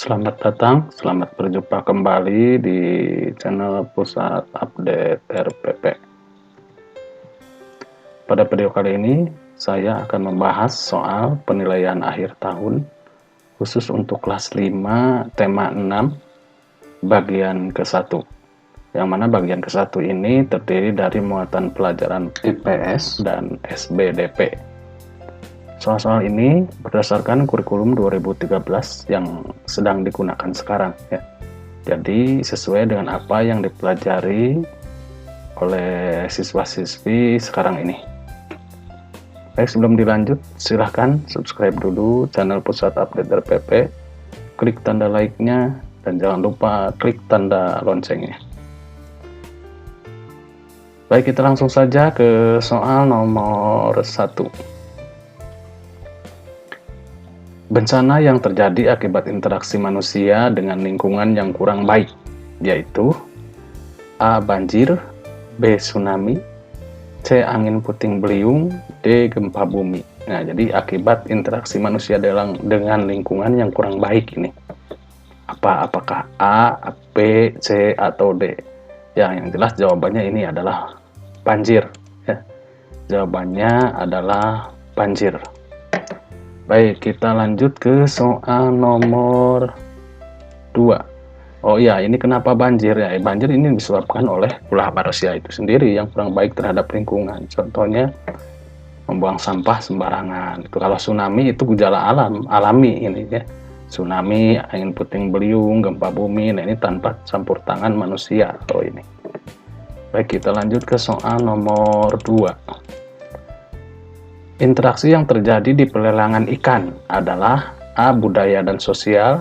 Selamat datang, selamat berjumpa kembali di channel Pusat Update RPP. Pada video kali ini, saya akan membahas soal penilaian akhir tahun khusus untuk kelas 5 tema 6 bagian ke-1. Yang mana bagian ke-1 ini terdiri dari muatan pelajaran IPS dan SBDP. Soal-soal ini berdasarkan kurikulum 2013 yang sedang digunakan sekarang ya. Jadi sesuai dengan apa yang dipelajari oleh siswa-siswi sekarang ini. Baik, sebelum dilanjut silahkan subscribe dulu channel Pusat Update RPP, klik tanda like-nya, dan jangan lupa klik tanda loncengnya. Baik, kita langsung saja ke soal nomor 1. Bencana yang terjadi akibat interaksi manusia dengan lingkungan yang kurang baik, yaitu A. Banjir, B. Tsunami, C. Angin puting beliung, D. Gempa bumi. Nah, jadi akibat interaksi manusia dengan lingkungan yang kurang baik ini. Apakah A, B, C, atau D? Ya, yang jelas jawabannya ini adalah banjir. Ya. Jawabannya adalah banjir. Baik, kita lanjut ke soal nomor 2. Oh iya, ini kenapa banjir ya? Banjir ini disebabkan oleh ulah manusia itu sendiri yang kurang baik terhadap lingkungan. Contohnya membuang sampah sembarangan. Itu kalau tsunami itu gejala alami ini ya. Tsunami, angin puting beliung, gempa bumi, nah ini tanpa campur tangan manusia kalau ini. Baik, kita lanjut ke soal nomor 2. Interaksi yang terjadi di pelelangan ikan adalah A. Budaya dan sosial,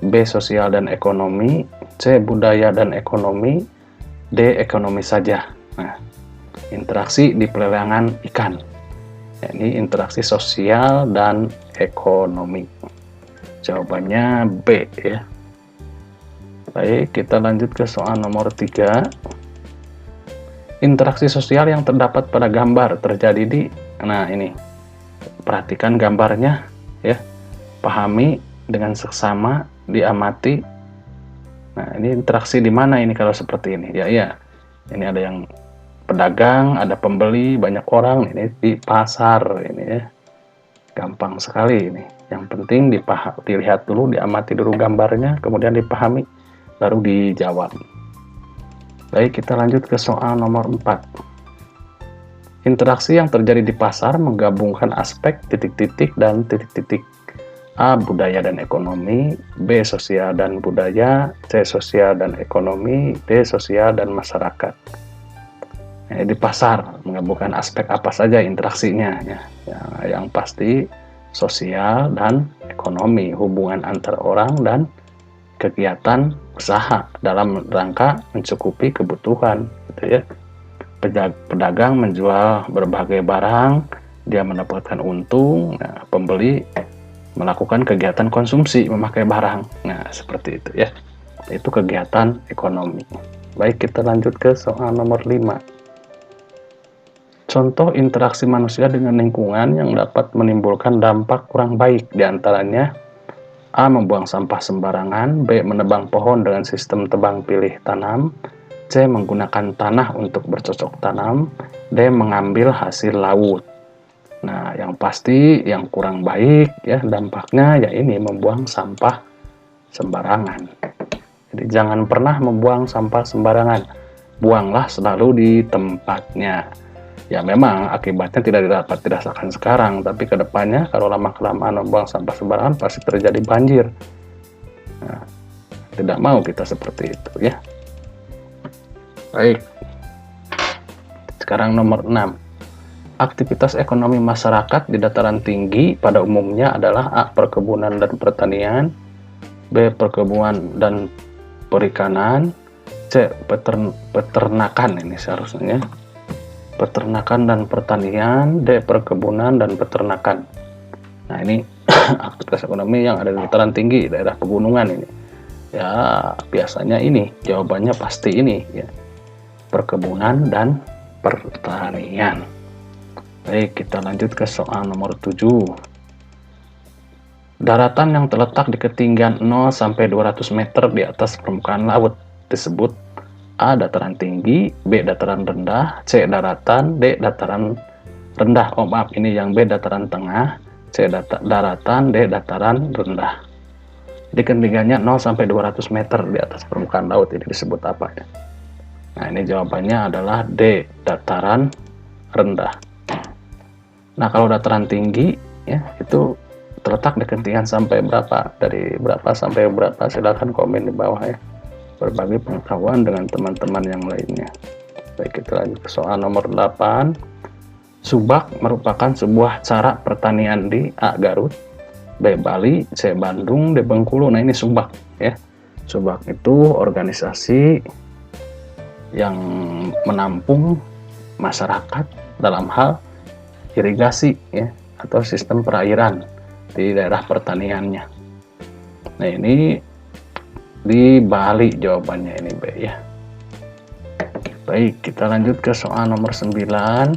B. Sosial dan ekonomi, C. Budaya dan ekonomi, D. Ekonomi saja. Nah, interaksi di pelelangan ikan. Ini interaksi sosial dan ekonomi. Jawabannya B ya. Baik, kita lanjut ke soal nomor 3. Interaksi sosial yang terdapat pada gambar terjadi di, nah ini, perhatikan gambarnya ya, pahami dengan seksama, diamati. Nah, ini interaksi di mana ini kalau seperti ini? Ya, ini ada yang pedagang, ada pembeli, banyak orang, ini di pasar ini ya. Gampang sekali ini. Yang penting dilihat dulu, diamati dulu gambarnya, kemudian dipahami, baru dijawab. Baik, kita lanjut ke soal nomor 4. Interaksi yang terjadi di pasar menggabungkan aspek titik-titik dan titik-titik. A. Budaya dan ekonomi, B. Sosial dan budaya, C. Sosial dan ekonomi, D. Sosial dan masyarakat. Di pasar menggabungkan aspek apa saja interaksinya ya. Yang pasti sosial dan ekonomi, hubungan antar orang dan kegiatan usaha dalam rangka mencukupi kebutuhan gitu ya. Pedagang menjual berbagai barang, dia mendapatkan untung. Nah, pembeli melakukan kegiatan konsumsi, memakai barang. Nah, seperti itu ya. Itu kegiatan ekonomi. Baik, kita lanjut ke soal nomor 5. Contoh interaksi manusia dengan lingkungan yang dapat menimbulkan dampak kurang baik, diantaranya A. Membuang sampah sembarangan, B. Menebang pohon dengan sistem tebang pilih tanam, C. Menggunakan tanah untuk bercocok tanam, D. Mengambil hasil laut. Nah, yang pasti yang kurang baik ya dampaknya ya ini, membuang sampah sembarangan. Jadi jangan pernah membuang sampah sembarangan, buanglah selalu di tempatnya. Ya memang akibatnya tidak dapat dirasakan sekarang, tapi kedepannya kalau lama-kelamaan membuang sampah sembarangan pasti terjadi banjir. Nah, tidak mau kita seperti itu ya. Baik, sekarang nomor 6. Aktivitas ekonomi masyarakat di dataran tinggi pada umumnya adalah A. Perkebunan dan pertanian, B. Perkebunan dan perikanan, C. Peternakan, ini seharusnya peternakan dan pertanian, D. Perkebunan dan peternakan. Nah, ini aktivitas ekonomi yang ada di dataran tinggi, daerah pegunungan ini. Ya, biasanya ini jawabannya pasti ini ya. Perkebunan dan pertanian. Baik, kita lanjut ke soal nomor 7. Daratan yang terletak di ketinggian 0 sampai 200 meter di atas permukaan laut disebut A. Dataran tinggi, B. Dataran rendah, C. Daratan, D. Dataran rendah. Oh maaf, ini yang B dataran tengah, C. Daratan, D. Dataran rendah. Di ketinggiannya 0 sampai 200 meter di atas permukaan laut ini disebut apa ya? Nah, ini jawabannya adalah D. Dataran rendah. Nah, kalau dataran tinggi ya itu terletak di ketinggian sampai berapa? Dari berapa sampai berapa? Silahkan komen di bawah ya. Berbagi pengetahuan dengan teman-teman yang lainnya. Baik, kita lanjut ke soal nomor 8. Subak merupakan sebuah cara pertanian di A. Garut, B. Bali, C. Bandung, D. Bengkulu. Nah, ini Subak ya. Subak itu organisasi yang menampung masyarakat dalam hal irigasi ya atau sistem perairan di daerah pertaniannya. Nah, ini di Bali jawabannya ini B ya. Baik, kita lanjut ke soal nomor 9.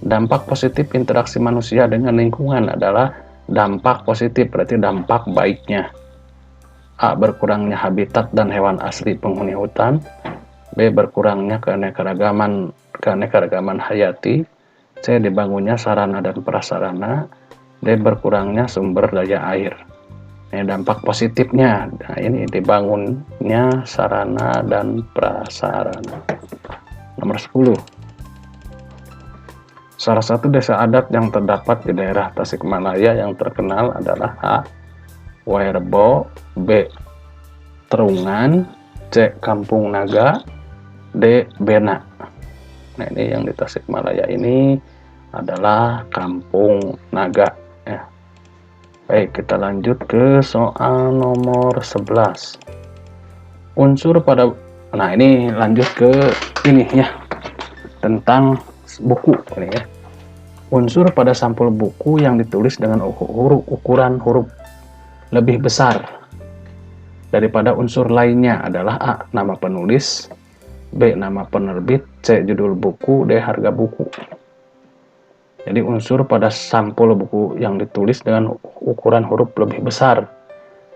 Dampak positif interaksi manusia dengan lingkungan adalah dampak positif, berarti dampak baiknya. A. Berkurangnya habitat dan hewan asli penghuni hutan, B. Berkurangnya keanekaragaman hayati, C. Dibangunnya sarana dan prasarana, D. Berkurangnya sumber daya air. Ini dampak positifnya. Nah, ini dibangunnya sarana dan prasarana. Nomor 10. Salah satu desa adat yang terdapat di daerah Tasikmalaya yang terkenal adalah A. Wairebo, B. Terungan, C. Kampung Naga, D. Bena. Nah, ini yang di Tasikmalaya ini adalah Kampung Naga ya. Baik, kita lanjut ke soal nomor 11. Nah, ini lanjut ke ini ya, tentang buku ini ya. Unsur pada sampul buku yang ditulis dengan ukuran huruf lebih besar daripada unsur lainnya adalah A. Nama penulis, B. Nama penerbit, C. Judul buku, D. Harga buku. Jadi unsur pada sampul buku yang ditulis dengan ukuran huruf lebih besar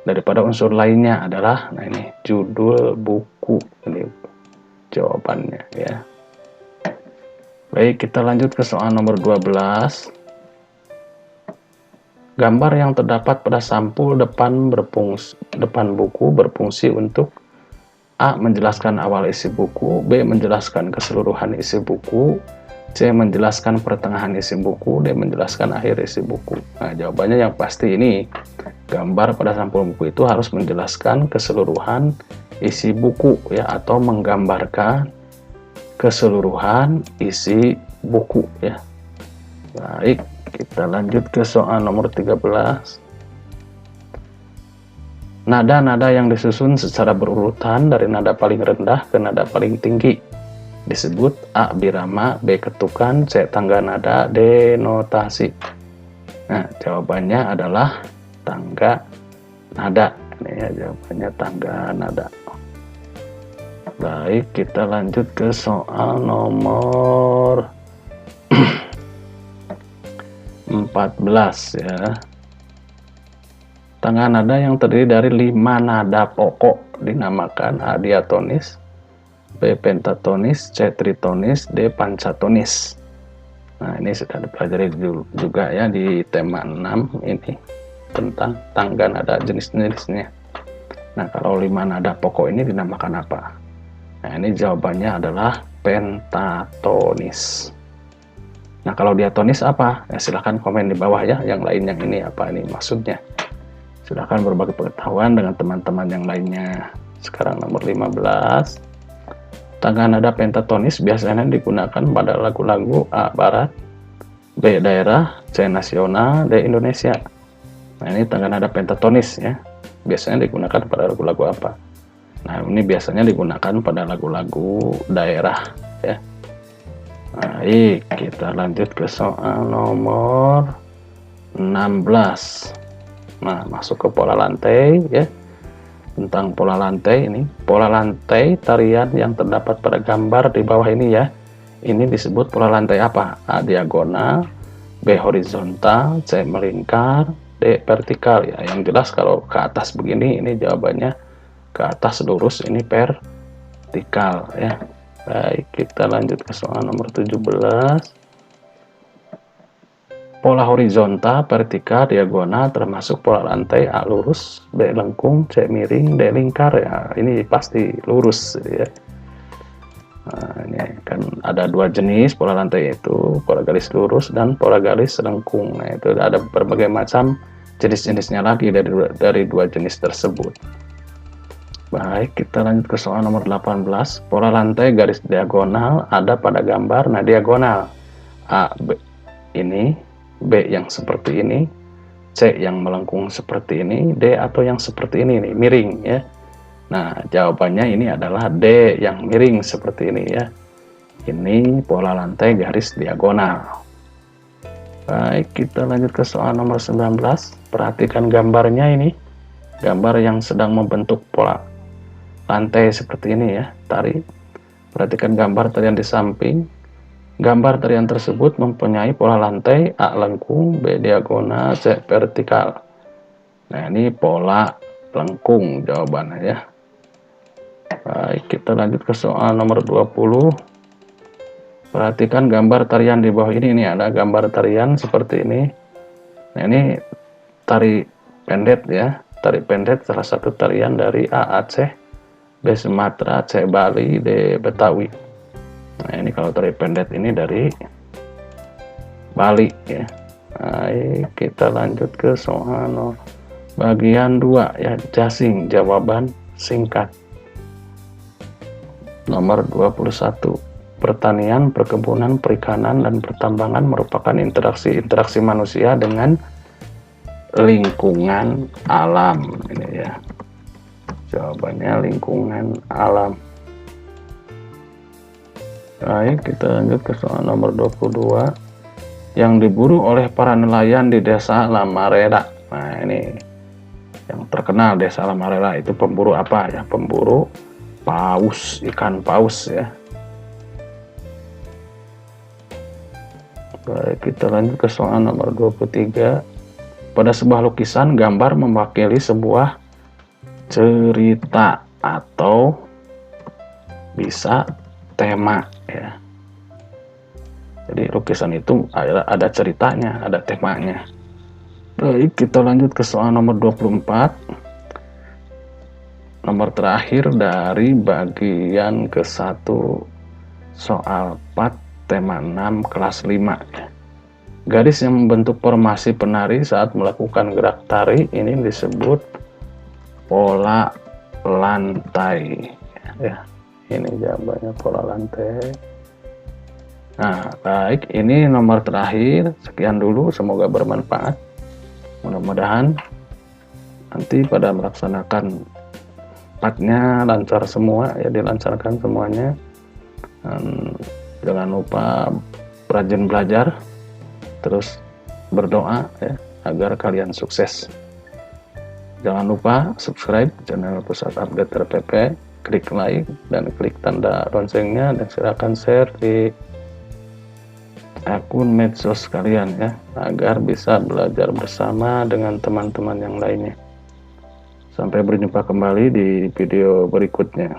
daripada unsur lainnya adalah, nah ini judul buku. Ini jawabannya ya. Baik, kita lanjut ke soal nomor 12. Gambar yang terdapat pada sampul depan buku berfungsi untuk A. Menjelaskan awal isi buku, B. Menjelaskan keseluruhan isi buku, C. Menjelaskan pertengahan isi buku, D. Menjelaskan akhir isi buku. Nah, jawabannya yang pasti ini gambar pada sampul buku itu harus menjelaskan keseluruhan isi buku ya, atau menggambarkan keseluruhan isi buku ya. Baik, kita lanjut ke soal nomor 13. Nada-nada yang disusun secara berurutan dari nada paling rendah ke nada paling tinggi disebut A. Birama, B. Ketukan, C. Tangga nada, D. Notasi. Nah, jawabannya adalah tangga nada. Ini ya jawabannya tangga nada. Baik, kita lanjut ke soal nomor 14 ya. Tangga nada yang terdiri dari 5 nada pokok dinamakan A. Diatonis, B. Pentatonis, C. Tritonis, D. Pancatonis. Nah, ini sudah dipelajari juga ya di tema 6 ini tentang tangga nada jenis-jenisnya. Nah, kalau 5 nada pokok ini dinamakan apa? Nah, ini jawabannya adalah pentatonis. Nah, kalau diatonis apa? Ya, silahkan komen di bawah ya, yang lain yang ini apa ini maksudnya. Silahkan berbagi pengetahuan dengan teman-teman yang lainnya. Sekarang nomor 15. Tangga nada pentatonis biasanya digunakan pada lagu-lagu A. Barat, B. Daerah, C. Nasional, D. Indonesia. Nah, ini tangga nada pentatonis ya. Biasanya digunakan pada lagu-lagu apa? Nah, ini biasanya digunakan pada lagu-lagu daerah ya. Baik, kita lanjut ke soal nomor 16. Nah, masuk ke pola lantai ya. Tentang pola lantai ini, pola lantai tarian yang terdapat pada gambar di bawah ini ya. Ini disebut pola lantai apa? A. Diagonal, B. Horizontal, C. Melingkar, D vertikal ya. Yang jelas kalau ke atas begini ini jawabannya ke atas lurus, ini vertikal ya. Baik, kita lanjut ke soal nomor 17. Pola horizontal, vertikal, diagonal termasuk pola lantai A lurus, B lengkung, C miring, D lingkar ya. Ini pasti lurus ya. Nah, ini kan ada dua jenis pola lantai, itu pola garis lurus dan pola garis lengkung. Nah, itu ada berbagai macam jenis-jenisnya lagi dari dua jenis tersebut. Baik, kita lanjut ke soal nomor 18. Pola lantai garis diagonal ada pada gambar. Nah, diagonal A, B ini, B yang seperti ini, C yang melengkung seperti ini, D atau yang seperti ini nih, miring ya. Nah, jawabannya ini adalah D yang miring seperti ini ya. Ini pola lantai garis diagonal. Baik, kita lanjut ke soal nomor 19. Perhatikan gambarnya ini. Gambar yang sedang membentuk pola lantai seperti ini ya, tari. Perhatikan gambar tarian di samping. Gambar tarian tersebut mempunyai pola lantai A lengkung, B diagonal, C vertikal. Nah, ini pola lengkung jawabannya ya. Baik, kita lanjut ke soal nomor 20. Perhatikan gambar tarian di bawah ini. Ini ada gambar tarian seperti ini. Nah, ini tari pendet ya. Tari pendet salah satu tarian dari A Aceh, B Sumatera, C Bali, D Betawi. Nah, ini kalau tari pendet ini dari Bali ya. Baik, kita lanjut ke soal bagian 2 ya, jasing, jawaban singkat. Nomor 21. Pertanian, perkebunan, perikanan, dan pertambangan merupakan interaksi manusia dengan lingkungan alam. Ini ya. Jawabannya lingkungan alam. Baik, kita lanjut ke soal nomor 22. Yang diburu oleh para nelayan di desa Lamarela. Nah, ini yang terkenal desa Lamarela itu pemburu apa ya? Pemburu paus, ikan paus ya. Baik, kita lanjut ke soal nomor 23. Pada sebuah lukisan, gambar mewakili sebuah cerita atau bisa tema ya. Jadi lukisan itu ada ceritanya, ada temanya. Baik, kita lanjut ke soal nomor 24. Nomor terakhir dari bagian ke-1 soal 4 tema 6 kelas 5 ya. Garis yang membentuk formasi penari saat melakukan gerak tari ini disebut pola lantai ya. Ini jawabannya pola lantai. Nah, baik, ini nomor terakhir. Sekian dulu, semoga bermanfaat. Mudah-mudahan nanti pada melaksanakan partnya lancar semua ya, dilancarkan semuanya. Dan jangan lupa rajin belajar, terus berdoa ya agar kalian sukses. Jangan lupa subscribe channel Pusat Update RPP, klik like dan klik tanda loncengnya, dan silakan share di akun medsos kalian ya, agar bisa belajar bersama dengan teman-teman yang lainnya. Sampai berjumpa kembali di video berikutnya.